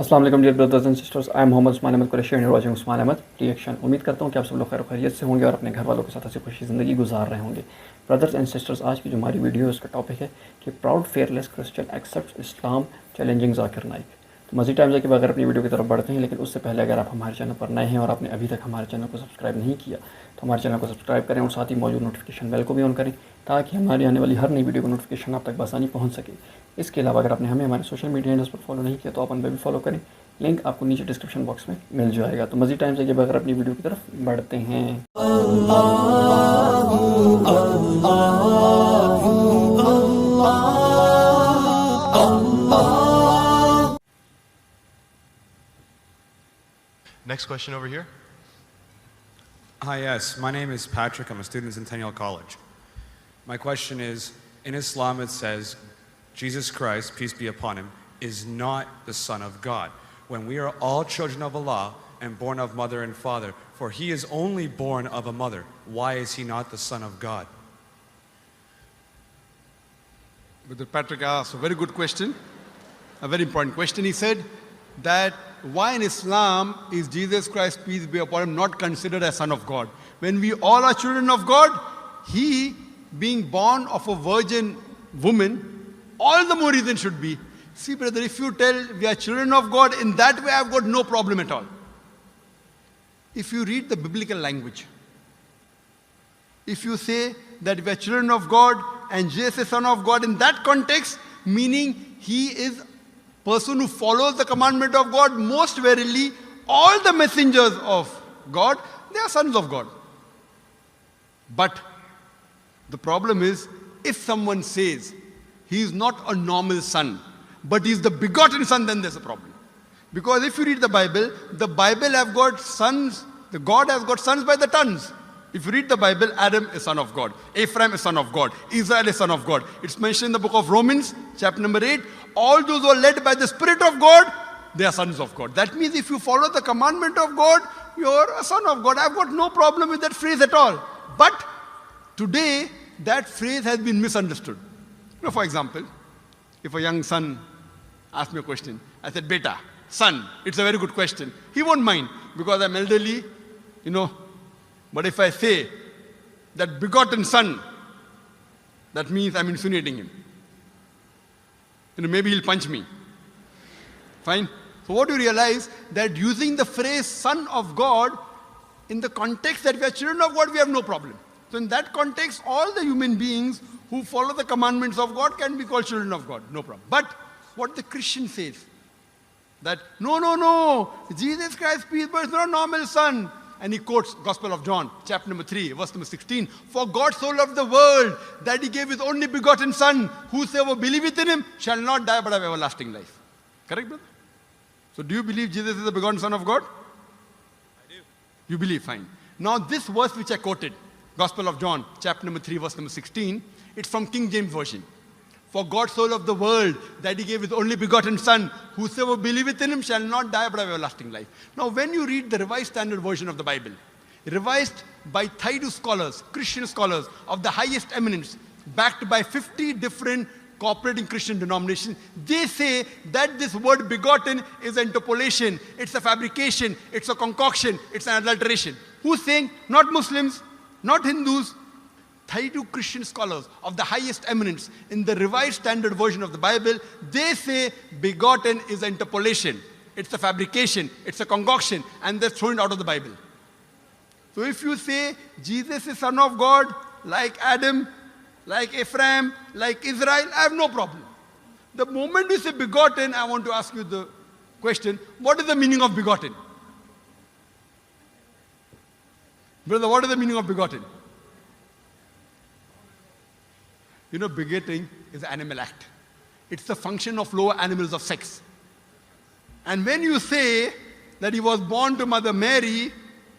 अस्सलाम वालेकुम dear brothers and sisters, I am Mohammad Usman Ahmed Qureshi and watching Usman Ahmed reaction. उम्मीद करता हूँ कि आप सब लोग खैर खैरियत से होंगे और अपने घर वालों के साथ हंसी खुशी ज़िंदगी गुजार रहे होंगे। ब्रदर्स एंड सिस्टर्स, आज की जो हमारी वीडियो है उसका टॉपिक है कि प्राउड फेयरलेस क्रिश्चियन एक्सेप्ट्स इस्लाम चैलेंजिंग जाकिर नाइक। तो मज़ीद टाइम जाके बगैर अपनी वीडियो की तरफ बढ़ते हैं, लेकिन उससे पहले अगर आप हमारे चैनल पर नए हैं और आपने अभी तक हमारे चैनल को सब्सक्राइब नहीं किया तो हमारे चैनल को सब्सक्राइब करें और साथ ही मौजूद नोटिफिकेशन बेल को भी ऑन करें ताकि हमारी आने वाली हर नई वीडियो को नोटिफिकेशन आप तक बसानी पहुँच सके। इसके अलावा अगर आपने हमें हमारे सोशल मीडिया हैंडल्स पर फॉलो नहीं किया तो आप उन पर भी फॉलो करें, लिंक आपको नीचे डिस्क्रिप्शन बॉक्स में मिल जाएगा। तो मज़ीद टाइम से ये बगैर अपनी वीडियो की तरफ बढ़ते हैं। Next question over here. Hi, yes. My name is Patrick. I'm a student at Centennial College. My question is, in Islam it says, Jesus Christ, peace be upon him, is not the Son of God. When we are all children of Allah and born of mother and father, for he is only born of a mother, why is he not the Son of God? Brother Patrick asked a very good question, a very important question. He said that why in Islam is Jesus Christ, peace be upon him, not considered as Son of God? When we all are children of God, he being born of a virgin woman, all the more reason should be. See, brother, if you tell we are children of God, in that way I've got no problem at all. If you read the biblical language, if you say that we are children of God and Jesus is Son of God, in that context, meaning he is person who follows the commandment of God, most verily, all the messengers of God, they are sons of God. But the problem is, if someone says he is not a normal son, but he is the begotten son, then there's a problem. Because if you read the Bible have got sons, the God has got sons by the tons. If you read the Bible, Adam is son of God, Ephraim is son of God, Israel is son of God. It's mentioned in the book of Romans, chapter number 8, all those who are led by the Spirit of God, they are sons of God. That means if you follow the commandment of God, you're a son of God. I've got no problem with that phrase at all. But today, that phrase has been misunderstood. You know, for example, if a young son asks me a question, I said, Beta, son, it's a very good question. He won't mind because I'm elderly, you know. But if I say that begotten son, that means I'm insinuating him. You know, maybe he'll punch me. Fine. So what do you realize? That using the phrase son of God, in the context that we are children of God, we have no problem. So in that context, all the human beings who follow the commandments of God can be called children of God. No problem. But what the Christian says, that no, Jesus Christ, peace be upon him, is not a normal son. And he quotes Gospel of John, chapter number 3, verse number 16. For God so loved the world that he gave his only begotten son. Whosoever believeth in him shall not die but have everlasting life. Correct, brother? So do you believe Jesus is the begotten son of God? I do. You believe, fine. Now this verse which I quoted, Gospel of John, chapter number 3, verse number 16, it's from King James Version. For God so loved the world that he gave his only begotten son. Whosoever believeth in him shall not die but have everlasting life. Now when you read the Revised Standard Version of the Bible, revised by Thaidu scholars, Christian scholars of the highest eminence, backed by 50 different cooperating Christian denominations, they say that this word begotten is an interpolation, it's a fabrication, it's a concoction, it's an adulteration. Who's saying? Not Muslims, not Hindus, Thaidu Christian scholars of the highest eminence in the Revised Standard Version of the Bible, they say begotten is an interpolation. It's a fabrication, it's a concoction, and they're thrown out of the Bible. So if you say Jesus is Son of God, like Adam, like Ephraim, like Israel, I have no problem. The moment you say begotten, I want to ask you the question, what is the meaning of begotten? Brother, what is the meaning of begotten? You know, begetting is an animal act. It's the function of lower animals of sex. And when you say that he was born to Mother Mary,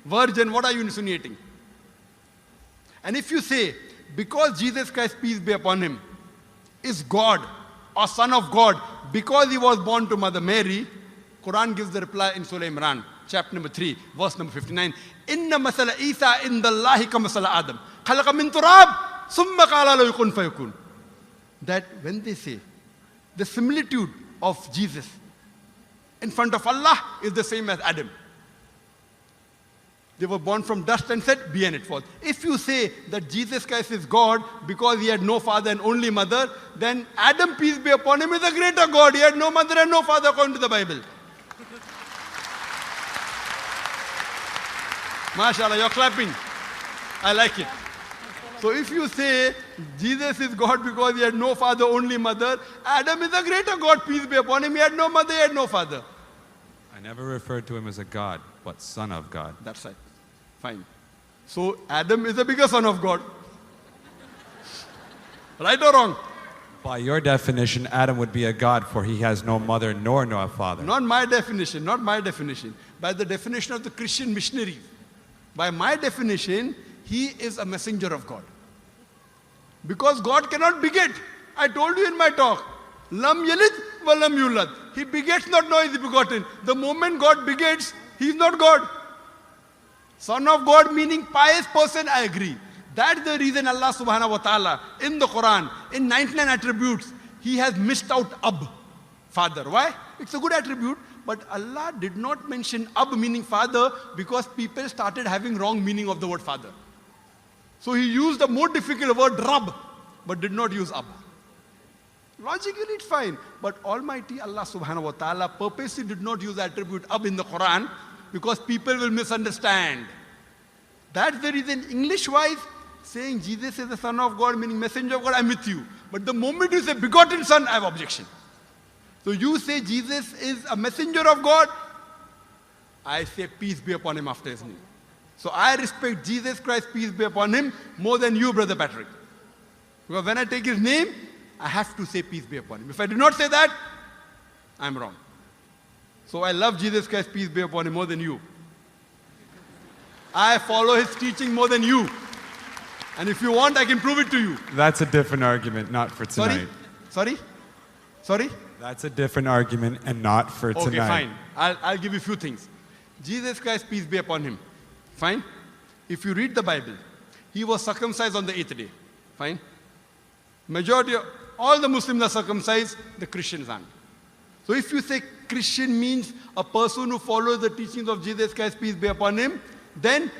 virgin, what are you insinuating? And if you say, because Jesus Christ, peace be upon him, is God or Son of God, because he was born to Mother Mary, Quran gives the reply in Surah Imran, chapter number 3, verse number 59. Inna masala Isa inda Allahi ka masala Adam. Khalaqa min turab, summa qala lahu kun fayakun. that when they say the similitude of Jesus in front of Allah is the same as Adam. They were born from dust and said, be and it was. If you say that Jesus Christ is God because he had no father and only mother, then Adam, peace be upon him, is a greater God. He had no mother and no father according to the Bible. MashaAllah, you're clapping. I like it. So if you say Jesus is God because he had no father, only mother, Adam is a greater God, peace be upon him. He had no mother, he had no father. I never referred to him as a God, but son of God. That's right. Fine. So Adam is a bigger son of God. Right or wrong? By your definition, Adam would be a God, for he has no mother nor no father. Not my definition, not my definition. By the definition of the Christian missionaries. By my definition, he is a messenger of God. Because God cannot beget. I told you in my talk. Lam yalid wa lam yulad. He begets not, nor is he begotten. The moment God begets, he is not God. Son of God meaning pious person, I agree. That's the reason Allah subhanahu wa ta'ala in the Quran, in 99 attributes, he has missed out Ab, father. Why? It's a good attribute, but Allah did not mention Ab meaning father because people started having wrong meaning of the word father. So he used a more difficult word Rab, but did not use Ab. Logically it's fine, but Almighty Allah subhanahu wa ta'ala purposely did not use the attribute Ab in the Quran because people will misunderstand. That's the reason English-wise, saying Jesus is the son of God, meaning messenger of God, I'm with you. But the moment you say begotten son, I have objection. So you say Jesus is a messenger of God, I say peace be upon him after his name. So I respect Jesus Christ, peace be upon him, more than you, Brother Patrick. Because when I take his name, I have to say peace be upon him. If I do not say that, I'm wrong. So I love Jesus Christ, peace be upon him, more than you. I follow his teaching more than you. And if you want, I can prove it to you. That's a different argument, not for tonight. Sorry? That's a different argument and not for tonight. Okay, fine. I'll give you a few things. Jesus Christ, peace be upon him. Fine? If you read the Bible, he was circumcised on the 8th day. Fine? Majority of all the Muslims are circumcised, the Christians aren't. So if you say Christian means a person who follows the teachings of Jesus Christ, peace be upon him, then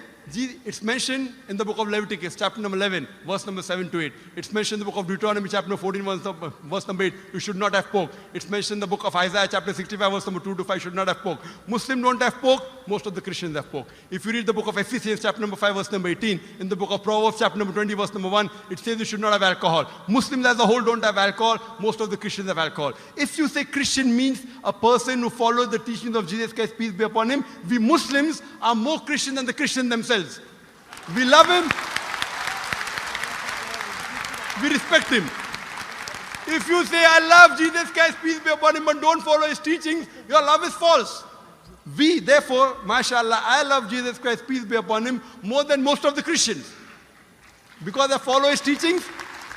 it's mentioned in the book of Leviticus, chapter number 11, verse number 7 to 8. It's mentioned in the book of Deuteronomy, chapter number 14, verse number 8, you should not have pork. It's mentioned in the book of Isaiah, chapter 65, verse number 2 to 5, should not have pork. Muslims don't have pork, most of the Christians have pork. If you read the book of Ephesians, chapter number 5, verse number 18, in the book of Proverbs, chapter number 20, verse number 1, it says you should not have alcohol. Muslims as a whole don't have alcohol, most of the Christians have alcohol. If you say Christian means a person who follows the teachings of Jesus Christ, peace be upon him, we Muslims are more Christian than the Christians themselves. We love him. We respect him. If you say, I love Jesus Christ, peace be upon him, but don't follow his teachings, your love is false. We, therefore, mashallah, I love Jesus Christ, peace be upon him, more than most of the Christians. Because I follow his teachings,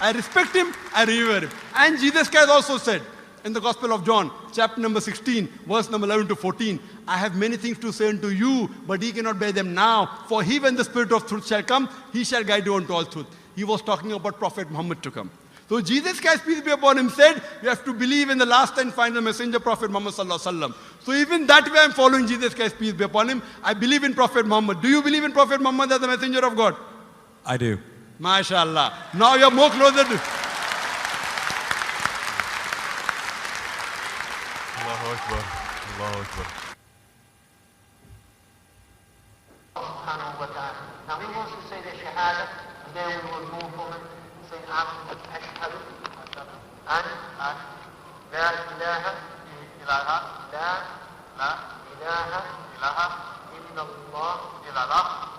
I respect him, I revere him. And Jesus Christ also said, in the Gospel of John, chapter number 16, verse number 11 to 14, I have many things to say unto you, but ye cannot bear them now. For he, when the Spirit of truth shall come, he shall guide you unto all truth. He was talking about Prophet Muhammad to come. So Jesus Christ, peace be upon him, said, you have to believe in the last and final messenger, Prophet Muhammad sallallahu alaihi wasallam. So even that way I'm following Jesus Christ, peace be upon him. I believe in Prophet Muhammad. Do you believe in Prophet Muhammad as the messenger of God? I do. MashaAllah. Now you're more closer to... Allahu Akbar. Allahu Akbar. Subhanahu wa ta'ala. Now he wants to say the Shahada, and then we will move forward and say Ashhadu an la ilaha illallah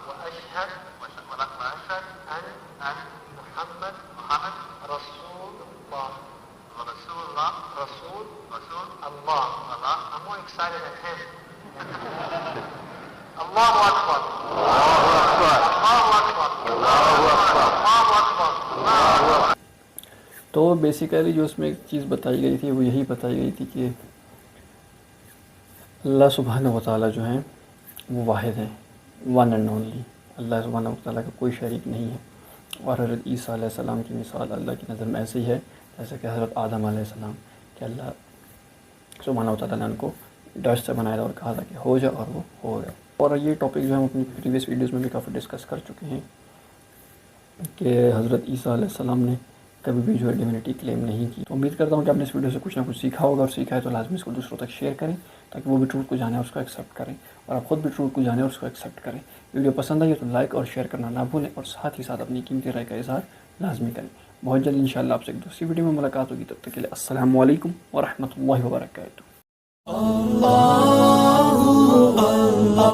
wa ashhad an Muhammad Rasulullah. Rasul Allah. I'm more excited than him. Allahu Akbar. Allahu Akbar. Allahu Akbar. तो basically जो उसमें एक चीज़ बताई गई थी वो यही बताई गई थी कि अल्लाह सुब्हानहू व तआला जो हैं वो वाहिद हैं, वन एंड ओनली। अल्लाह सुब्हानहू व तआला का कोई शरीक नहीं है। और हज़रत ईसा अलैहिस्सलाम की मिसाल अल्लाह की नज़र में ऐसी है जैसे कि हज़रत आदम अलैहिस्सलाम कि अल्लाह सुब्हानहू व तआला ने उनको डस्ट से बनाया था और कहा था कि हो जाओ, और वो हो गया। और ये टॉपिक जो हम अपनी प्रीवियस वीडियोस में भी काफ़ी डिस्कस कर चुके हैं कि हज़रत ईसा अलैहिस्सलाम ने कभी भी जो है डिविनिटी क्लेम नहीं की। तो उम्मीद करता हूँ कि आपने इस वीडियो से कुछ ना कुछ सीखा होगा, और सीखा है तो लाजमी इसको दूसरों तक शेयर करें ताकि वो भी ट्रूथ को जाने और उसको एक्सेप्ट करें, और आप खुद भी ट्रूथ को जाने और उसको एक्सेप्ट करें। वीडियो पसंद आई तो लाइक और शेयर करना ना भूलें, और साथ ही साथ अपनी कीमती राय का इज़हार लाजमी करें। बहुत जल्द इंशाअल्लाह आपसे एक दूसरी वीडियो में मुलाकात होगी। तब तक के लिए अस्सलाम वालेकुम व रहमतुल्लाहि व बरकातुहू।